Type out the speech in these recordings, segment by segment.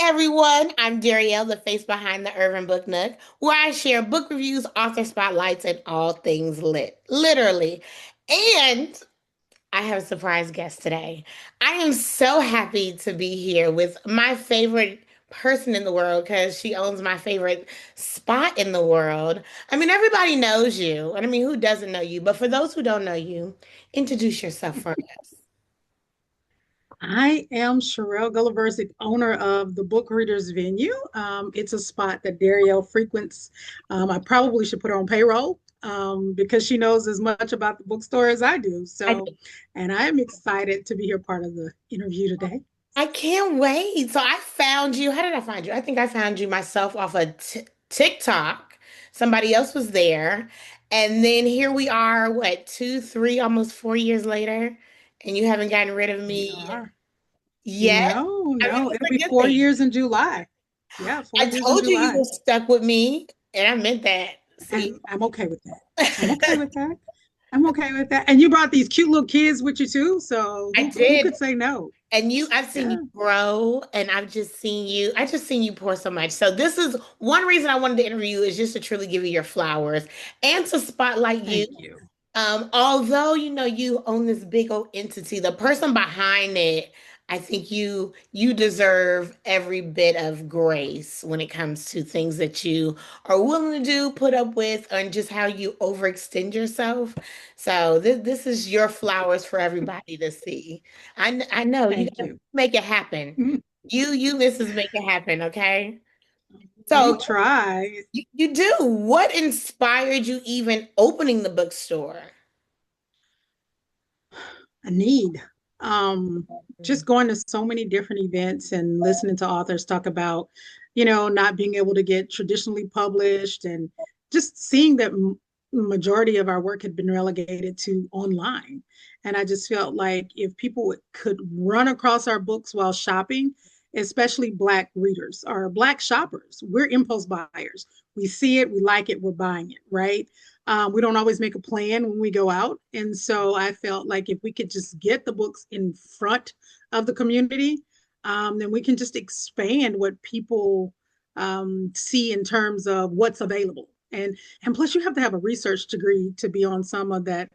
Everyone, I'm Darielle, the face behind the Urban Book Nook, where I share book reviews, author spotlights, and all things lit, literally. And I have a surprise guest today. I am so happy to be here with my favorite person in the world because she owns my favorite spot in the world. I mean, everybody knows you, and I mean, who doesn't know you? But for those who don't know you, introduce yourself for us. I am Sherelle Gulliversick, owner of the Book Readers Venue. It's a spot that Darielle frequents. I probably should put her on payroll because she knows as much about the bookstore as I do. I And I am excited to be here part of the interview today. I can't wait. So I found you. How did I find you? I think I found you myself off of TikTok. Somebody else was there. And then here we are, what, 2, 3, almost 4 years later, and you haven't gotten rid of We me are. yet. No, I mean, no, it's it'll a be good four thing. years in July. Yeah, four I years in told you you July. were stuck with me, and I meant that. See? And I'm okay with that. I'm okay with that. I'm okay with that. And you brought these cute little kids with you too. So I who did. could say no? And I've seen you Yeah. grow, and I just seen you pour so much. So this is one reason I wanted to interview you is just to truly give you your flowers and to spotlight you. Thank you. Although you own this big old entity, the person behind it, I think you deserve every bit of grace when it comes to things that you are willing to do, put up with, and just how you overextend yourself. So this is your flowers for everybody to see. I know you Thank gotta you. make it happen. You Mrs. Make it happen, okay? We So try. you do. What inspired you even opening the bookstore? A need. Um, just going to so many different events and listening to authors talk about, not being able to get traditionally published and just seeing that majority of our work had been relegated to online. And I just felt like if people could run across our books while shopping, especially Black readers or Black shoppers, we're impulse buyers. We see it, we like it, we're buying it, right? We don't always make a plan when we go out. And so I felt like if we could just get the books in front of the community, then we can just expand what people see in terms of what's available. And plus you have to have a research degree to be on some of that,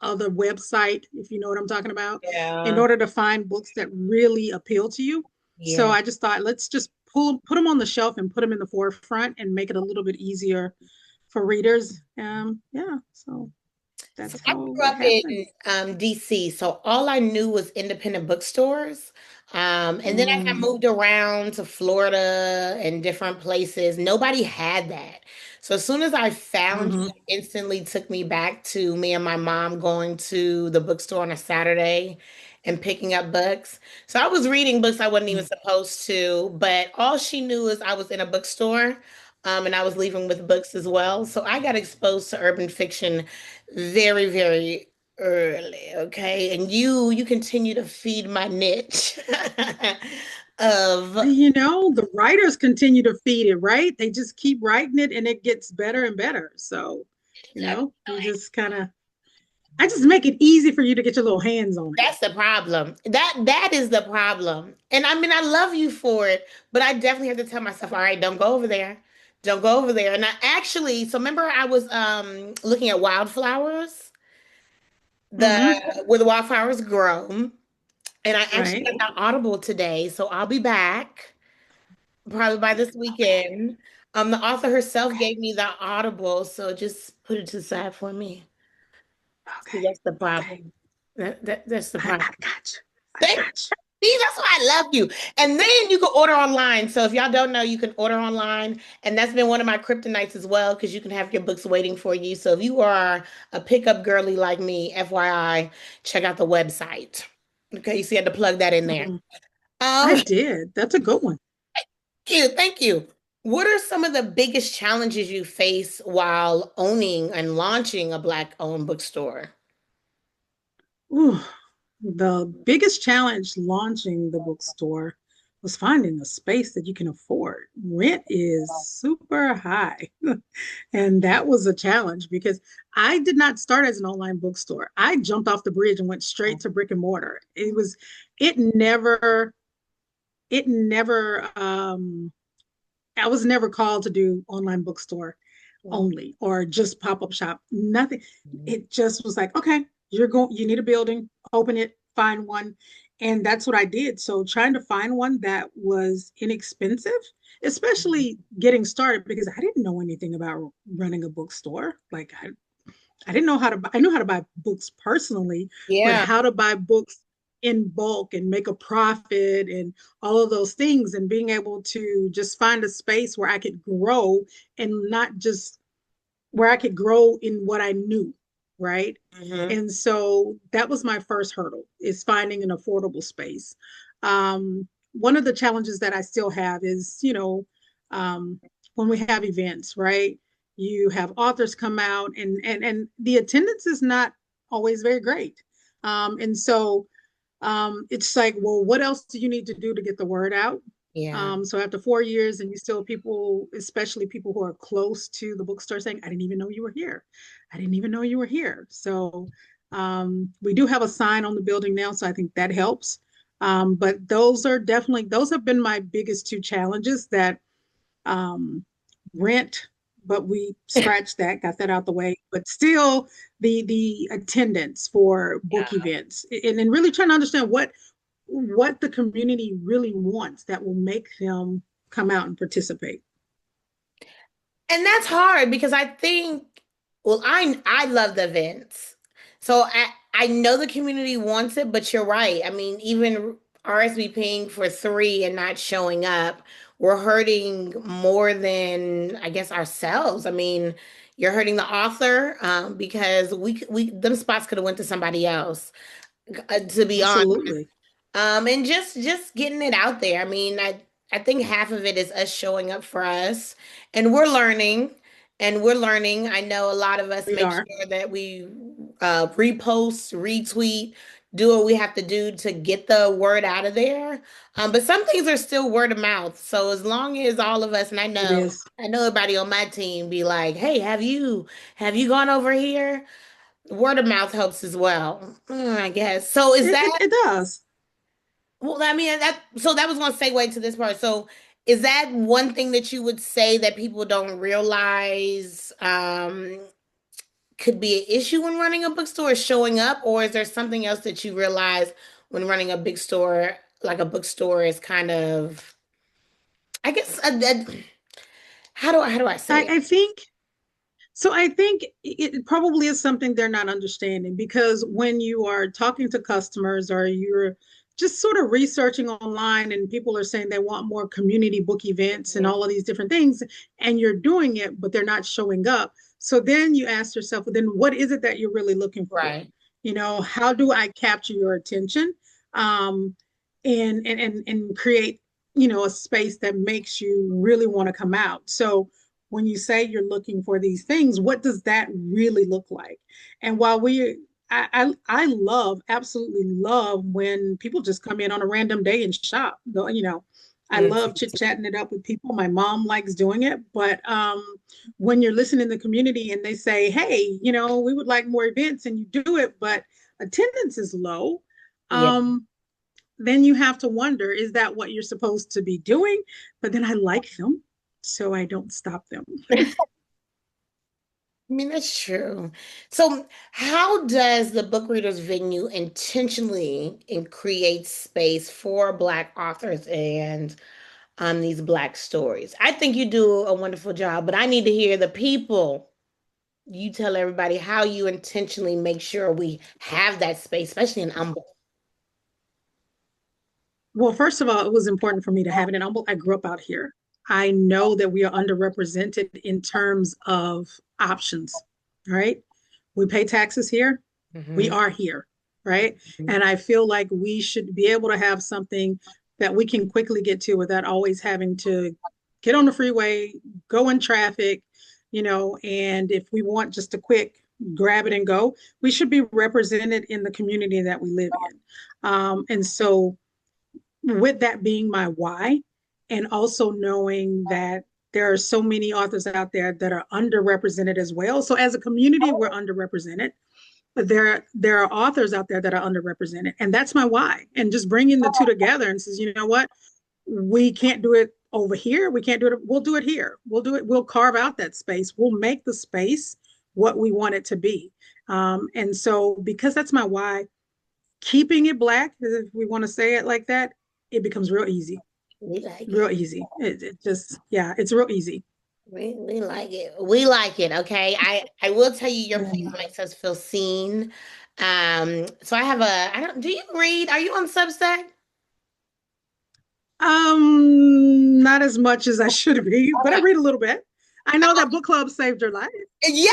other website, if you know what I'm talking about, in Yeah. order to find books that really appeal to you. So Yeah. I just thought, let's just put them on the shelf and put them in the forefront and make it a little bit easier for readers. Yeah, so So that's I how grew that up in happened. DC, so all I knew was independent bookstores. And then as I Mm, moved around to Florida and different places, nobody had that. So as soon as I found you, hmm it instantly took me back to me and my mom going to the bookstore on a Saturday and picking up books. So I was reading books I wasn't even supposed to, but all she knew is I was in a bookstore. And I was leaving with books as well. So I got exposed to urban fiction very, very early, okay? And you continue to feed my niche of The writers continue to feed it, right? They just keep writing it and it gets better and better. So, we just kind of, I just make it easy for you to get your little hands on it. that's the problem. That is the problem. And I mean I love you for it, but I definitely have to tell myself, all right, don't go over there. Don't go over there. And I actually, so remember I was looking at wildflowers, the hmm where the wildflowers grow. And I actually Right. got that Audible today, so I'll be back probably by this Okay. weekend. The author herself Okay. gave me the Audible, so just put it to the side for me. See, Okay. that's the Okay. problem. That's the I problem. got you. I Thank got See, that's why I love you. And then you can order online. So if y'all don't know, you can order online. And that's been one of my kryptonites as well, because you can have your books waiting for you. So if you are a pickup girly like me, FYI, check out the website. Okay, you see, I had to plug that in you. there. I Um, did. That's a good one. Thank you. Thank you. What are some of the biggest challenges you face while owning and launching a Black-owned bookstore? Ooh, the biggest challenge launching the bookstore was finding a space that you can afford. Rent is super high. And that was a challenge because I did not start as an online bookstore. I jumped off the bridge and went straight to brick and mortar. It never it never I was never called to do online bookstore only or just pop-up shop. Nothing. It just was like, okay, you need a building, open it, find one. And that's what I did. So trying to find one that was inexpensive, especially getting started because I didn't know anything about running a bookstore. Like I didn't know how to buy, I knew how to buy books personally, but Yeah. how to buy books in bulk and make a profit and all of those things and being able to just find a space where I could grow and not just where I could grow in what I knew, right? Hmm. And so that was my first hurdle is finding an affordable space. One of the challenges that I still have is, um, when we have events, right? You have authors come out and the attendance is not always very great. And so it's like, well, what else do you need to do to get the word out? Yeah. So after 4 years, and you still people, especially people who are close to the bookstore, saying, "I didn't even know you were here. I didn't even know you were here." So we do have a sign on the building now, so I think that helps. But those have been my biggest two challenges that um, rent, but we scratched that, got that out the way. But still, the attendance for book Yeah. events, and really trying to understand what the community really wants that will make them come out and participate. And that's hard because I think, well, I love the events. So I know the community wants it, but you're right. I mean, even RSVPing for three and not showing up, we're hurting more than I guess ourselves. I mean, you're hurting the author because we them spots could have went to somebody else. To be honest. Absolutely. And just getting it out there. I mean, I think half of it is us showing up for us, and we're learning, and we're learning. I know a lot of us We make are. sure that we repost, retweet, do what we have to do to get the word out of there. But some things are still word of mouth. So as long as all of us, and It is. I know everybody on my team be like, "Hey, have you gone over here?" Word of mouth helps as well. I guess. So is It, that it, it does. well, I mean that so that was going to segue to this part. So is that one thing that you would say that people don't realize could be an issue when running a bookstore is showing up, or is there something else that you realize when running a big store, like a bookstore, is kind of, I guess, how do I say it? I think so. I think it probably is something they're not understanding because when you are talking to customers or you're just sort of researching online and people are saying they want more community book events and all of these different things, and you're doing it, but they're not showing up. So then you ask yourself, well, then what is it that you're really looking for? Right. How do I capture your attention? Um, and create, a space that makes you really want to come out. So when you say you're looking for these things, what does that really look like? And while I love, absolutely love when people just come in on a random day and shop. I love chit chatting it up with people. My mom likes doing it, but when you're listening in the community and they say, "Hey, we would like more events," and you do it, but attendance is low, Yeah. then you have to wonder, is that what you're supposed to be doing? But then I like them, so I don't stop them. I mean, that's true. So, how does the book readers venue intentionally and create space for Black authors and these Black stories? I think you do a wonderful job, but I need to hear the people. You tell everybody how you intentionally make sure we have that space, especially in Humble. Well, first of all, it was important for me to have it in Humboldt. I grew up out here. I know that we are underrepresented in terms of options, right? We pay taxes here. We Hmm. are here, right? And I feel like we should be able to have something that we can quickly get to without always having to get on the freeway, go in traffic, and if we want just a quick grab it and go, we should be represented in the community that we live in. And so with that being my why, and also knowing that there are so many authors out there that are underrepresented as well. So as a community, we're underrepresented, but there are authors out there that are underrepresented, and that's my why. And just bringing the two together and says, you know what? we can't do it over here. We can't do it. We'll do it here. We'll do it. We'll carve out that space. We'll make the space what we want it to be. And so, because that's my why, keeping it black, if we want to say it like that, it becomes real easy. We like Real it. easy. It just, yeah, it's real easy. We like it. We like it. Okay. I will tell you your place And, makes us feel seen. So I have a I don't do you read? Are you on Substack? not as much as I should be, but I Okay. read a little bit. I know that book club saved your life. Yeah,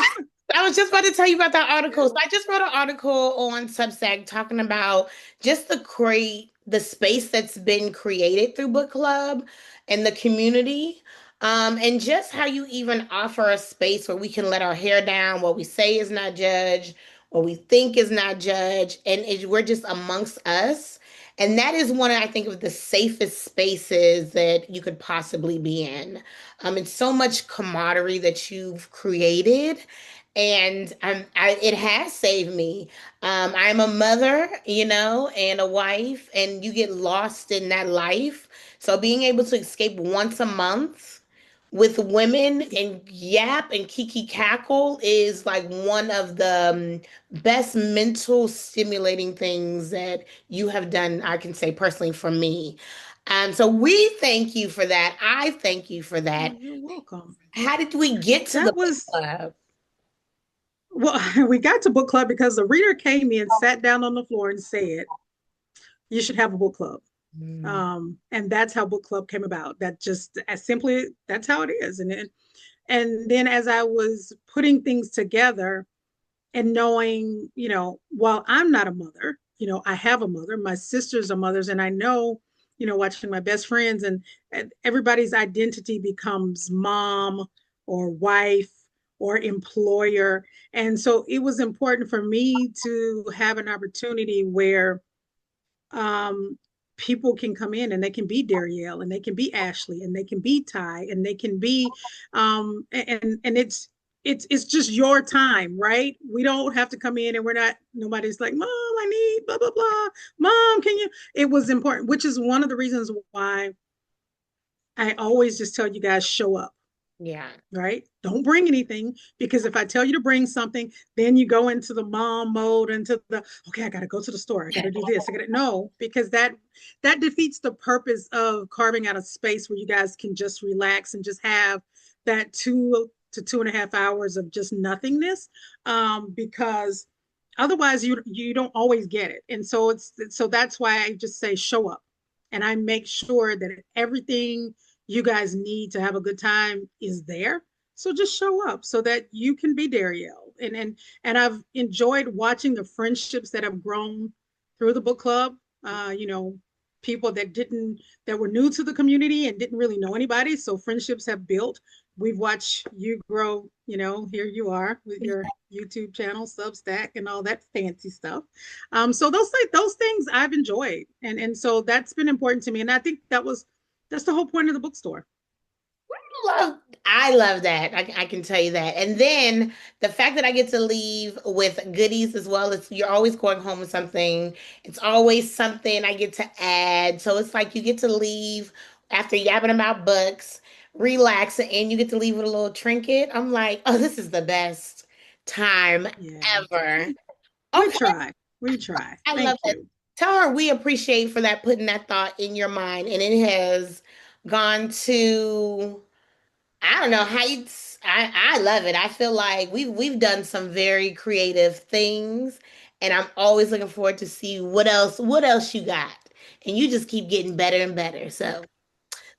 I was just about to tell you about that article. So I just wrote an article on Substack talking about just the space that's been created through book club and the community. And just how you even offer a space where we can let our hair down, what we say is not judged, what we think is not judged, and we're just amongst us. And that is one, I think, of the safest spaces that you could possibly be in. It's so much camaraderie that you've created, and it has saved me. I'm a mother, and a wife, and you get lost in that life. So being able to escape once a month with women and yap and kiki cackle is like one of the best mental stimulating things that you have done, I can say personally for me. So we thank you for that. I thank you for Oh, that. you're welcome. How did we get to the That book was, club? well, we got to book club because the reader came in, sat down on the floor, and said, you should have a book club. Mm, And that's how book club came about. That just as simply, that's how it is. And then as I was putting things together and knowing, while I'm not a mother, I have a mother, my sisters are mothers, and I know, watching my best friends and everybody's identity becomes mom or wife or employer. And so it was important for me to have an opportunity where um, people can come in and they can be Darielle and they can be Ashley and they can be Ty and they can be and it's just your time, right? We don't have to come in and we're not nobody's like, Mom, I need blah blah blah. Mom, can you? It was important, which is one of the reasons why I always just tell you guys show up, yeah. right? Don't bring anything because if I tell you to bring something, then you go into the mom mode, into the okay, I got to go to the store, I got to do this, I got to no, because that defeats the purpose of carving out a space where you guys can just relax and just have that 2 to 2.5 hours of just nothingness, because otherwise you don't always get it, and so that's why I just say show up, and I make sure that everything you guys need to have a good time is there. So just show up so that you can be Darielle. And I've enjoyed watching the friendships that have grown through the book club. People that were new to the community and didn't really know anybody. So friendships have built. We've watched you grow, here you are with your YouTube channel, Substack, and all that fancy stuff. So those things I've enjoyed. And so that's been important to me. And I think that's the whole point of the bookstore. Love, I love that. I can tell you that. And then the fact that I get to leave with goodies as well. It's you're always going home with something. It's always something I get to add. So it's like you get to leave after yapping about books, relax, and you get to leave with a little trinket. I'm like, oh, this is the best time Yeah. ever. We Okay, try. We try. I love Thank that. you. Tell her we appreciate for that putting that thought in your mind, and it has gone to I don't know heights. I love it. I feel like we've done some very creative things, and I'm always looking forward to see what else you got, and you just keep getting better and better. So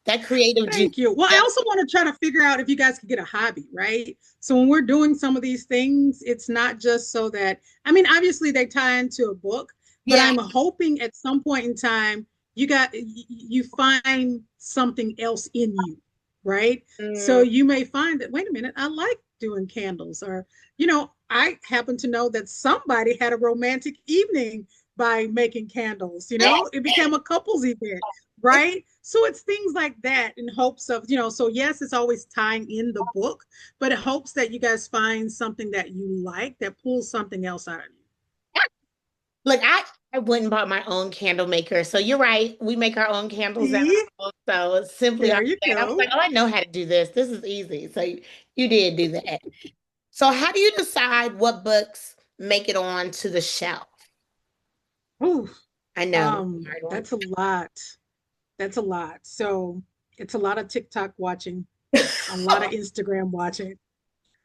that creative juice. Thank you. Well, I also want to try to figure out if you guys could get a hobby, right? So when we're doing some of these things, it's not just so that, I mean, obviously they tie into a book, but Yeah. I'm hoping at some point in time you find something else in you, right? So Mm, you may find that, wait a minute, I like doing candles, or, I happen to know that somebody had a romantic evening by making candles, it became a couples event, right? So it's things like that in hopes of, so yes, it's always tying in the book, but it hopes that you guys find something that you like that pulls something else out of you. Look, I went and bought my own candle maker. So you're right. We make our own candles at See, home. So it's simply off there you of that. I was like, go. oh, I know how to do this. This is easy. So you did do that. So how do you decide what books make it on to the shelf? Ooh, I know. Hard one. that's a lot. That's a lot. So it's a lot of TikTok watching, a lot of Instagram watching.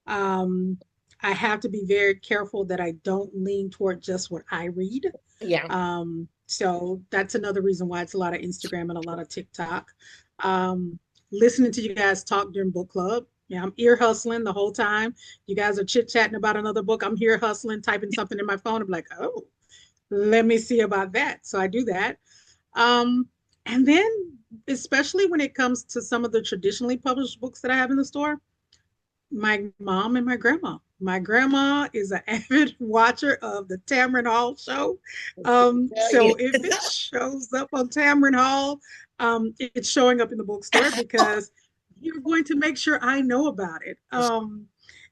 Um, I have to be very careful that I don't lean toward just what I read. Yeah. So that's another reason why it's a lot of Instagram and a lot of TikTok. Um, Listening to you guys talk during book club. Yeah, I'm ear hustling the whole time. You guys are chit chatting about another book. I'm here hustling, typing something in my phone. I'm like, oh, let me see about that. So I do that. Um, and then, especially when it comes to some of the traditionally published books that I have in the store, my mom and my grandma. My grandma is an avid watcher of the Tamron Hall show. Tell you. So if it shows up on Tamron Hall, it's showing up in the bookstore because you're going to make sure I know about it.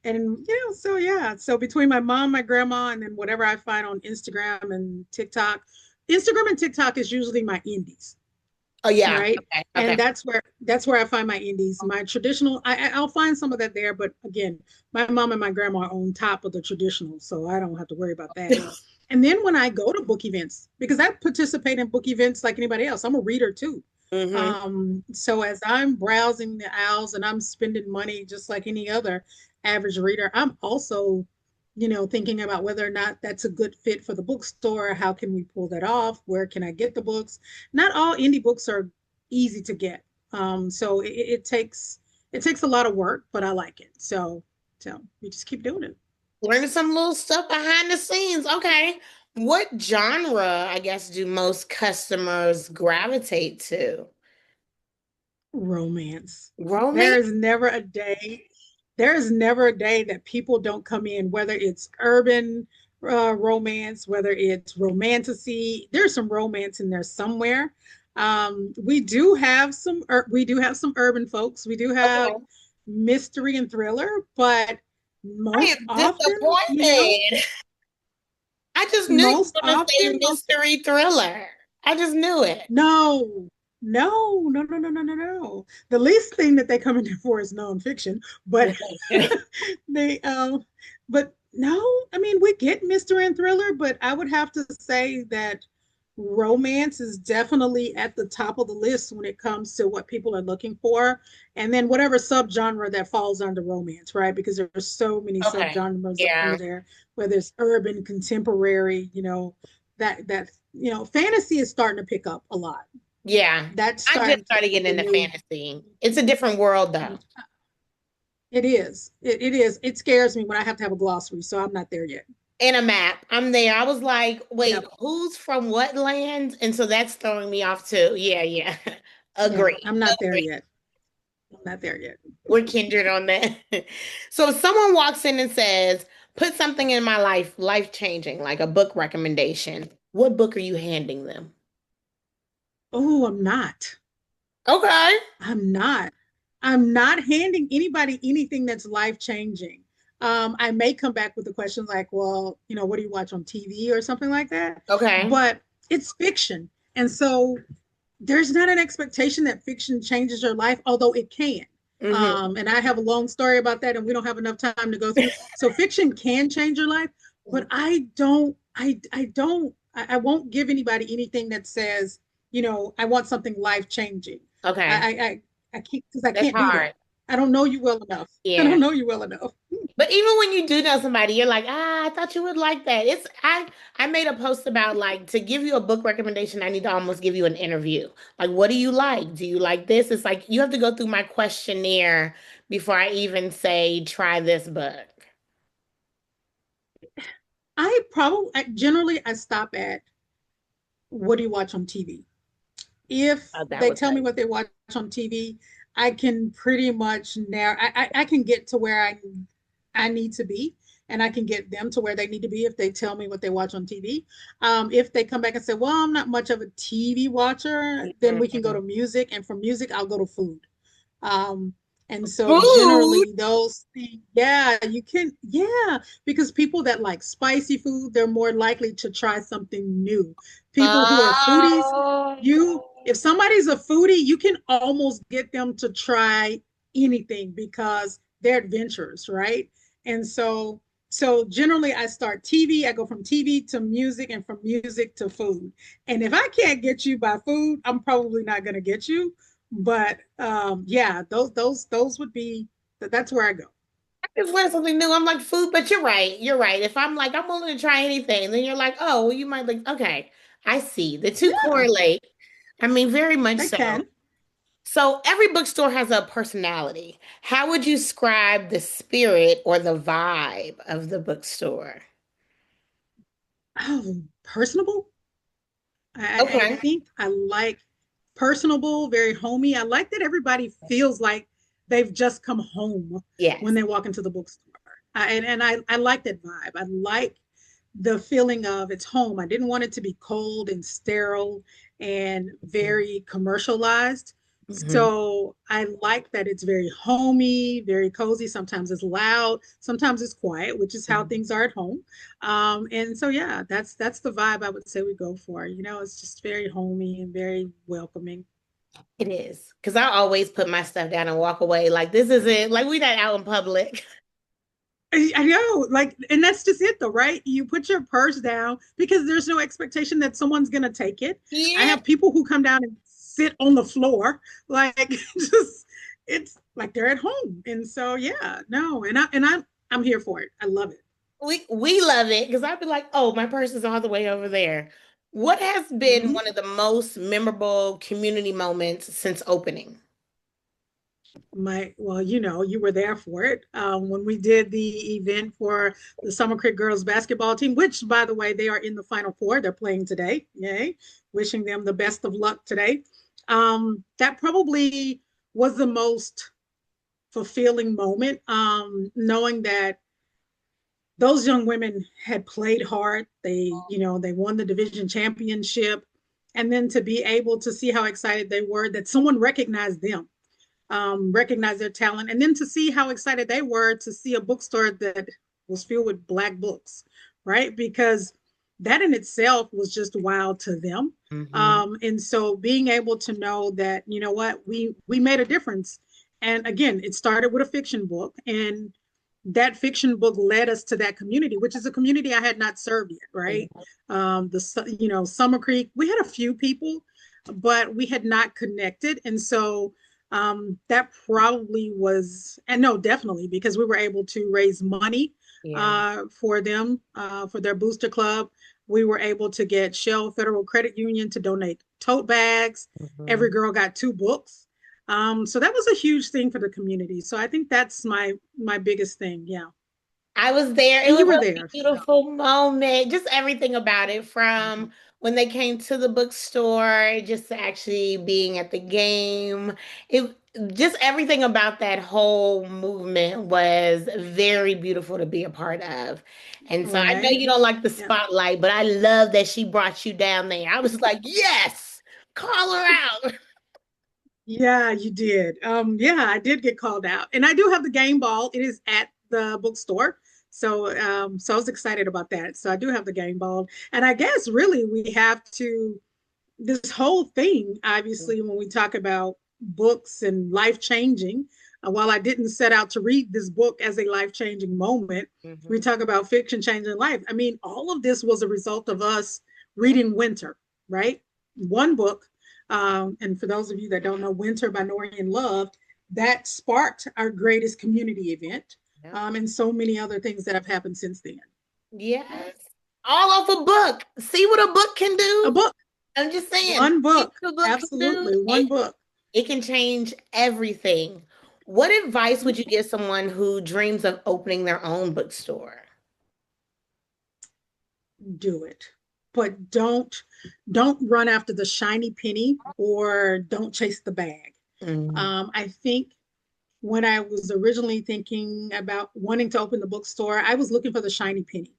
And so yeah, so between my mom, my grandma, and then whatever I find on Instagram and TikTok, Instagram and TikTok is usually my indies, Oh yeah. right? Okay. Okay. And that's where I find my indies. My traditional, I'll find some of that there, but again, my mom and my grandma are on top of the traditional, so I don't have to worry about that. And then when I go to book events, because I participate in book events like anybody else, I'm a reader too. Hmm. So as I'm browsing the aisles and I'm spending money just like any other average reader, I'm also, thinking about whether or not that's a good fit for the bookstore. How can we pull that off? Where can I get the books? Not all indie books are easy to get. So it takes a lot of work, but I like it. So we just keep doing it. Learning some little stuff behind the scenes. Okay. What genre, I guess, do most customers gravitate to? Romance. There Romance? is never a day. There is never a day that people don't come in, whether it's urban romance, whether it's romantasy. There's some romance in there somewhere. We do have some urban folks. We do have Okay. mystery and thriller, but I most am often, disappointed. I just knew you most were going to say often, most mystery thriller. I just knew it. no, no, no, no, no, no, no. The least thing that they come in there for is nonfiction, but they, but no, I mean, we get mystery and thriller, but I would have to say that romance is definitely at the top of the list when it comes to what people are looking for. And then whatever subgenre that falls under romance, right? Because there are so many Okay. subgenres under Yeah. there, whether it's urban, contemporary, fantasy is starting to pick up a lot. Yeah. That's I just starting to started be getting the into new. fantasy. It's a different world, though. It is. It is. It scares me when I have to have a glossary, so I'm not there yet. And a map. I'm there. I was like, wait, Yep. who's from what land? And so that's throwing me off too. Yeah, yeah. Yeah, Agree. I'm not there Agree. yet. I'm not there yet. We're kindred on that. So if someone walks in and says, put something in my life, life changing, like a book recommendation, what book are you handing them? Oh, I'm not. Okay. I'm not. I'm not handing anybody anything that's life changing. I may come back with a question like, well, what do you watch on TV or something like that? Okay. But it's fiction. And so there's not an expectation that fiction changes your life, although it can. Hmm. And I have a long story about that, and we don't have enough time to go through. So fiction can change your life, but I won't give anybody anything that says, I want something life changing. I, Okay. I I can't because I That's can't do that. hard. I don't know you well enough. I Yeah. don't know you well enough. But even when you do know somebody, you're like, I thought you would like that. I made a post about like to give you a book recommendation, I need to almost give you an interview. Like, what do you like? Do you like this? It's like you have to go through my questionnaire before I even say try this book. I generally stop at what do you watch on TV? If Oh, that they was tell me nice. what they watch on TV, I can pretty much narrow. I can get to where I need to be, and I can get them to where they need to be if they tell me what they watch on TV. If they come back and say, "Well, I'm not much of a TV watcher," then we can go Mhm. to music, and from music, I'll go to food. Um, And so Food. generally those things, yeah, you can, yeah, because people that like spicy food, they're more likely to try something new. People who are foodies, if Oh. somebody's a foodie, you can almost get them to try anything because they're adventurous, right? And so generally I start TV, I go from TV to music and from music to food. And if I can't get you by food, I'm probably not going to get you. But yeah, those would be that's where I go. Just learn something new. I'm like food, but you're right. You're right. If I'm like, I'm willing to try anything, then you're like, oh, well, you might like, okay, I see. The two Yeah, correlate. I mean, very much they so. can. So every bookstore has a personality. How would you describe the spirit or the vibe of the bookstore? Oh, personable. I Okay. think I like personable, very homey. I like that everybody feels like they've just come home when Yes. they walk into the bookstore. And I like that vibe. I like the feeling of it's home. I didn't want it to be cold and sterile and very commercialized. Mhm. So I like that it's very homey, very cozy. Sometimes it's loud, sometimes it's quiet, which is how Mhm. things are at home. And so yeah, that's the vibe I would say we go for. You know, it's just very homey and very welcoming. It is. Because I always put my stuff down and walk away. Like, this isn't, like, we not out in public. I know, like, and that's just it, though, right? You put your purse down because there's no expectation that someone's gonna take it. I Yeah. have people who come down and sit on the floor, like, just it's like they're at home, and so yeah, no, I'm here for it. I love it. We love it because I'd be like, oh, my purse is all the way over there. What has been Mhm. one of the most memorable community moments since opening? Well, you know, you were there for it when we did the event for the Summer Creek girls basketball team, which, by the way, they are in the Final Four. They're playing today. Yay! Wishing them the best of luck today. That probably was the most fulfilling moment, knowing that those young women had played hard. They won the division championship, and then to be able to see how excited they were that someone recognized them, recognize their talent, and then to see how excited they were to see a bookstore that was filled with Black books, right? Because that in itself was just wow to them. Hmm. And so being able to know that, you know what, we made a difference. And again, it started with a fiction book, and that fiction book led us to that community, which is a community I had not served yet, right? Summer Creek, we had a few people, but we had not connected. And so that probably was, and no, definitely, because we were able to raise money Yeah. for them, for their booster club. We were able to get Shell Federal Credit Union to donate tote bags. Every Mhm. girl got 2 books. So that was a huge thing for the community. So I think that's my biggest thing. Yeah. I was there. It And was you were a there. So. beautiful moment. Just everything about it from when they came to the bookstore, just to actually being at the game. It just everything about that whole movement was very beautiful to be a part of. And so I know Right. you don't like the Yeah. spotlight, but I love that she brought you down there. I was like, yes, call her out. Yeah, you did. Yeah, I did get called out, and I do have the game ball. It is at the bookstore, so I was excited about that. So I do have the game ball, and I guess really we have to this whole thing. Obviously, when we talk about books and life changing, while I didn't set out to read this book as a life changing moment, we Mhm. talk about fiction changing life. I mean, all of this was a result of us Yeah. reading Winter, right? One book. And for those of you that don't know, Winter by Norian Love, that sparked our greatest community event, Yep. and so many other things that have happened since then. Yes. All off a book. See what a book can A do? book, I'm just saying, one see book, what a book can do. absolutely, one It book. it can change everything. What advice would you give someone who dreams of opening their own bookstore? Do it, but don't run after the shiny penny or don't chase the bag. Mm, I think when I was originally thinking about wanting to open the bookstore, I was looking for the shiny penny.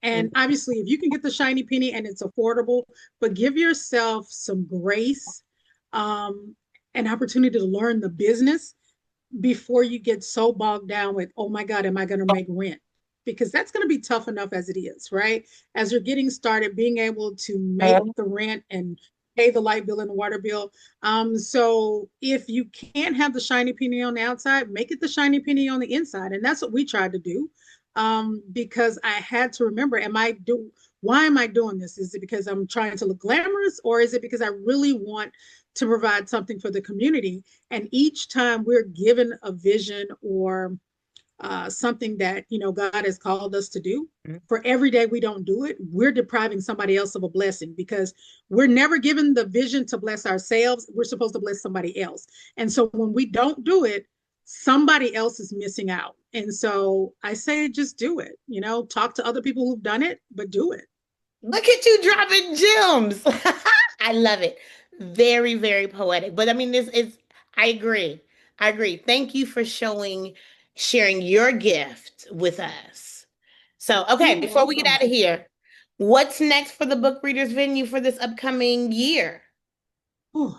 And mm, obviously, if you can get the shiny penny and it's affordable, but give yourself some grace, um, an opportunity to learn the business, before you get so bogged down with, oh my God, am I going to make rent? Because that's going to be tough enough as it is, right? As you're getting started, being able to make the rent and pay the light bill and the water bill. So if you can't have the shiny penny on the outside, make it the shiny penny on the inside. And that's what we tried to do. Because I had to remember, why am I doing this? Is it because I'm trying to look glamorous, or is it because I really want to provide something for the community? And each time we're given a vision or something that God has called us to do, for every day we don't do it, we're depriving somebody else of a blessing, because we're never given the vision to bless ourselves. We're supposed to bless somebody else. And so when we don't do it, somebody else is missing out. And so I say, just do it. Talk to other people who've done it, but do it. Look at you dropping gems. I love it. Very, very poetic. But I mean, this is, I agree. I agree. Thank you for sharing your gift with us. So, okay, You're before we get welcome. out of here, what's next for the book readers venue for this upcoming year? Oh,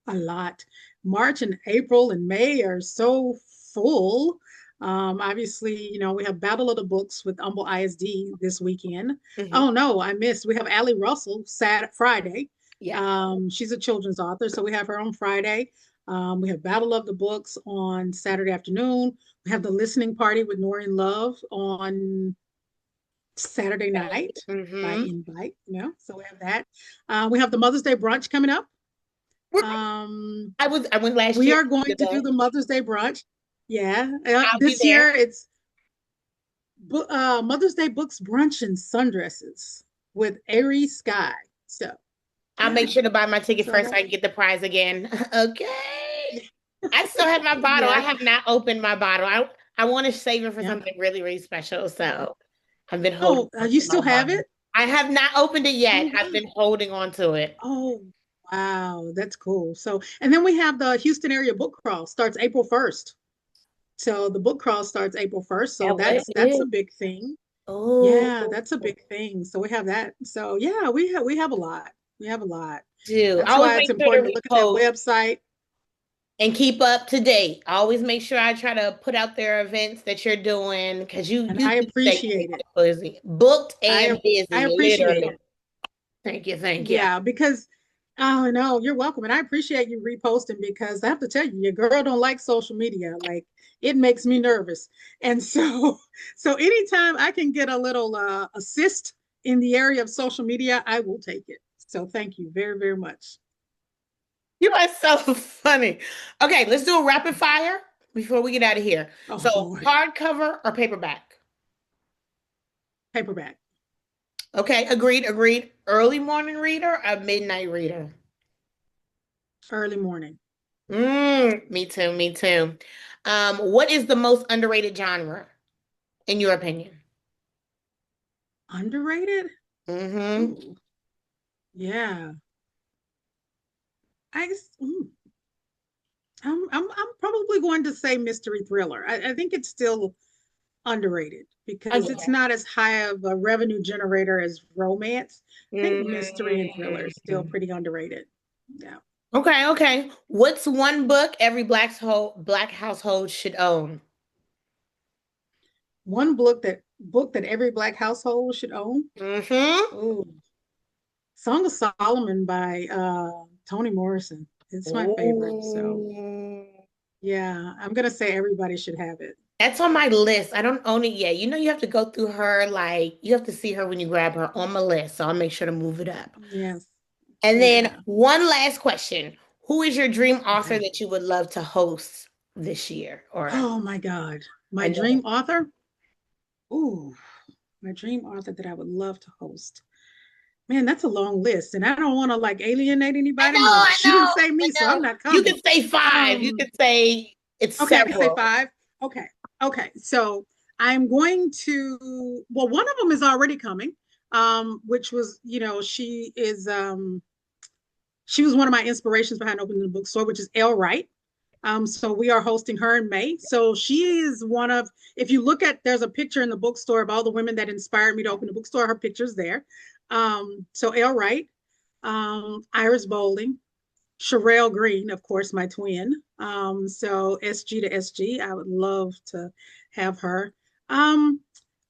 a lot. March and April and May are so full. Obviously, we have Battle of the Books with Humble ISD this weekend. Hmm. Oh no, I missed. We have Allie Russell Friday. Yeah. She's a children's author, so we have her on Friday. We have Battle of the Books on Saturday afternoon. We have the listening party with Noreen Love on Saturday night by Hmm. invite. So we have that. We have the Mother's Day brunch coming up. We're, Um, I went last we year. are going to do the Mother's Day brunch. Yeah, I'll be this there. year it's Mother's Day books, brunch, and sundresses with Airy Sky. So, I'll make yeah. sure to buy my ticket So first so that, I can get the prize again. Okay. I still have my bottle. I yeah, have not opened my bottle. I want to save it for yeah. something really, really special. So I've been holding Oh, on you to my still have bottle. it? I have not opened it Oh, yet. I've wow. been holding on to it. Oh, wow. That's cool. So, and then we have the Houston area book crawl starts April 1st. So the book crawl starts April 1st. So That what it that's a is. big thing. Oh, Yeah, that's a big thing. So we have that. So yeah, we have a lot. We have a lot. dude. I That's always why it's make sure important to to look at that repost website. and keep up to date. I always make sure I try to put out their events that you're doing because And you I do stay appreciate it. busy, booked I and I busy, appreciate literally. it. Thank you, thank you. Yeah, because oh no, you're welcome. And I appreciate you reposting, because I have to tell you, your girl don't like social media. Like, it makes me nervous. And so so anytime I can get a little assist in the area of social media, I will take it. So thank you very, very much. You are so funny. Okay, let's do a rapid fire before we get out of here. Oh So, boy. hardcover or paperback? Paperback. Okay, agreed, agreed. Early morning reader or midnight reader? Early morning. Me too, me too. What is the most underrated genre, in your opinion? Underrated? Mm-hmm. Ooh, yeah. I guess, I'm probably going to say mystery thriller. I think it's still underrated Oh, because it's yeah. not as high of a revenue generator as romance. I think mystery and thriller is still Mm. pretty underrated. Yeah. Okay, okay. What's one book every black household should own? One book that every black household should own. Mm-hmm. Oh, Song of Solomon by Toni Morrison. It's my favorite. So Oh. yeah, I'm gonna say everybody should have it. That's on my list. I don't own it yet. You know, you have to go through her, like, you have to see her when you grab her on my list. So I'll make sure to move it up. Yes. And then Yeah. one last question. Who is your dream author Okay. that you would love to host this year? Or Oh my God. I My know. dream author? Ooh, my dream author that I would love to host. Man, that's a long list. And I don't want to like alienate I anybody. know, I'm like, I she didn't know, say I me, so I'm know. not You coming. can say five. You Um, can say it's okay, I can say several. five. Okay. Okay. So I'm going to, well, one of them is already coming. Which was, she was one of my inspirations behind opening the bookstore, which is Elle Wright. So we are hosting her in May. So she is one of, if you look at, there's a picture in the bookstore of all the women that inspired me to open the bookstore. Her picture's there. So Elle Wright, Iris Bowling, Sherelle Green, of course, my twin. So SG to SG, I would love to have her. Um,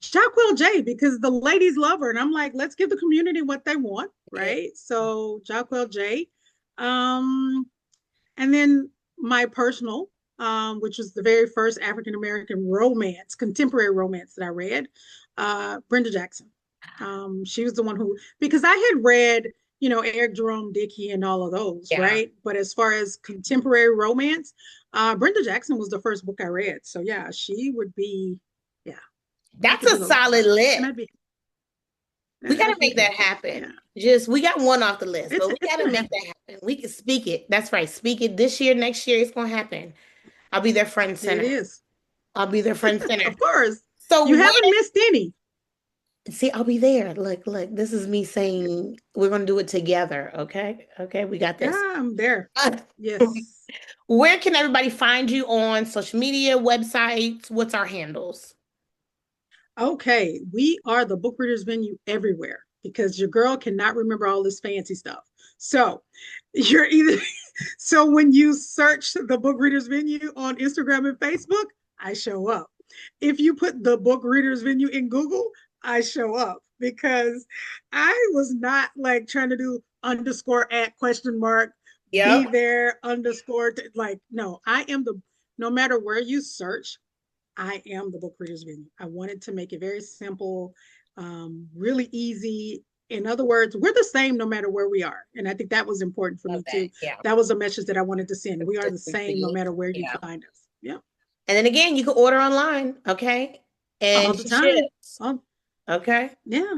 Jacquel J, because the ladies love her, and I'm like, let's give the community what they want, Yeah. right? So Jacquel J. Um, and then my personal, which was the very first African American romance, contemporary romance that I read, Brenda Jackson. She was the one who, because I had read, Eric Jerome Dickey and all of those, Yeah. right? But as far as contemporary romance, Brenda Jackson was the first book I read. So yeah, she would be, yeah, I That's could a do those solid books, and list. We gotta I'd be make that happy. Yeah, happen. Just we got one off the list, but we it's gotta gonna make happen. that happen. We can speak it. That's right. Speak it this year, next year, it's gonna happen. I'll be their friend It center. is, I'll be their friend center. of course. So You when haven't missed any. see, I'll be there. Look, this is me saying we're gonna do it together. Okay. Okay, we got this. Yeah, I'm there. Yes. Where can everybody find you on social media, websites? What's our handles? Okay, we are the book readers venue everywhere because your girl cannot remember all this fancy stuff. So you're either so when you search the book readers venue on Instagram and Facebook, I show up. If you put the book readers venue in Google, I show up because I was not like trying to do underscore at question mark be Yep. there underscore like no, I am the no matter where you search, I am the book readers venue. I wanted to make it very simple, really easy. In other words, we're the same no matter where we are. And I think that was important for Love me that. too. Yeah. That was a message that I wanted to send. We are the same no Consistency. matter where you Yeah. find us. Yeah. And then again, you can order online, okay? All And the she time. ships, Oh, okay? yeah.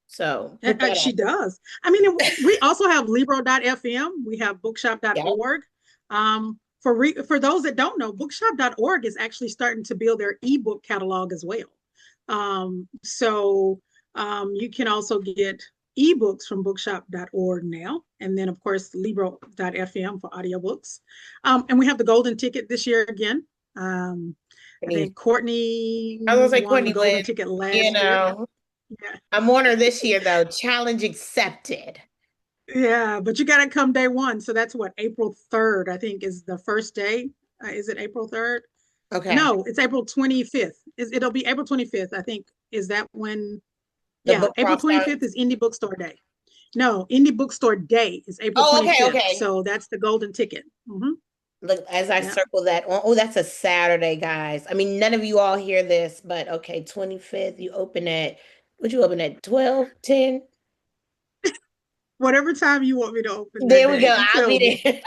So put that She out there. does. I mean, we also have Libro.fm. We have Yep. bookshop.org. For those that don't know, bookshop.org is actually starting to build their ebook catalog as well. You can also get ebooks from bookshop.org now. And then, of course, Libro.fm for audiobooks. And we have the golden ticket this year again. I Denise. think Courtney I was gonna say won the Courtney golden Lynn. ticket You last year. know, Yeah. I'm on her this year though. Challenge accepted. Yeah, but you got to come day one. So that's what, April 3rd, I think, is the first day. Is it April 3rd? Okay. No, it's April 25th. It'll be April 25th, I think. Is that when? The Yeah, book April crawl 25th starts. is Indie Bookstore Day. No, Indie Bookstore Day is April Oh, okay, 25th. okay. So that's the golden ticket. Look, as I Yeah. circle that on, oh, that's a Saturday, guys. I mean, none of you all hear this, but okay, 25th, you open at, would you open at 12, 10? Whatever time you want me to open that There we day, go. you I'll tell me. be there.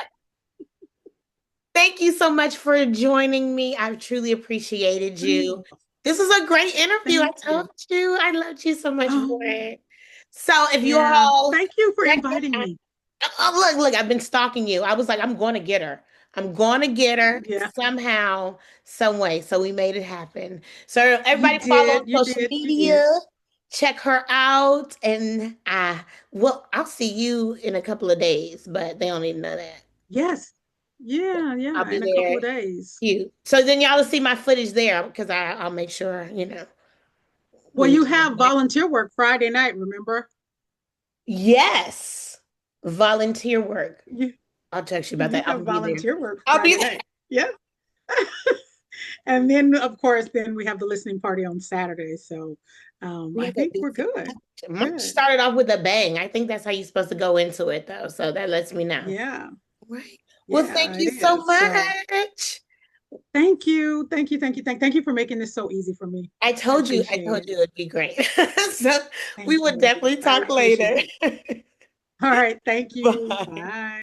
Thank you so much for joining me. I've truly appreciated you. This was a great interview. I Thank told you. you. I loved you so much for Oh, it. So if you yeah. all Thank you for check it inviting out. me. Look, I've been stalking you. I was like, I'm going to get her. I'm going to get her Yeah, somehow, some way. So we made it happen. So you everybody follow on did. You social did. You media, did. check her out, and well, I'll see you in a couple of days, but they don't need to know that. Yes. So Yeah, I'll yeah, be in a couple there. of days. You. So then y'all will see my footage there because I'll make sure, Well, we you do have that. volunteer work Friday night, remember? Yes. Volunteer work. You I'll text you about you that. have I'll be there. volunteer work I'll be Friday there. night. Yeah. And then of course, then we have the listening party on Saturday. So We I have a think we're busy good. March Good. started off with a bang. I think that's how you're supposed to go into it, though. So that lets me know. Yeah. Right. Well, thank Yeah, it you so is. So much. thank you. Thank you. Thank you. Thank you for making this so easy for me. I I appreciate told it. you it'd be great. So we Thank will you. definitely I talk appreciate later. it. All right. Thank you. Bye. Bye.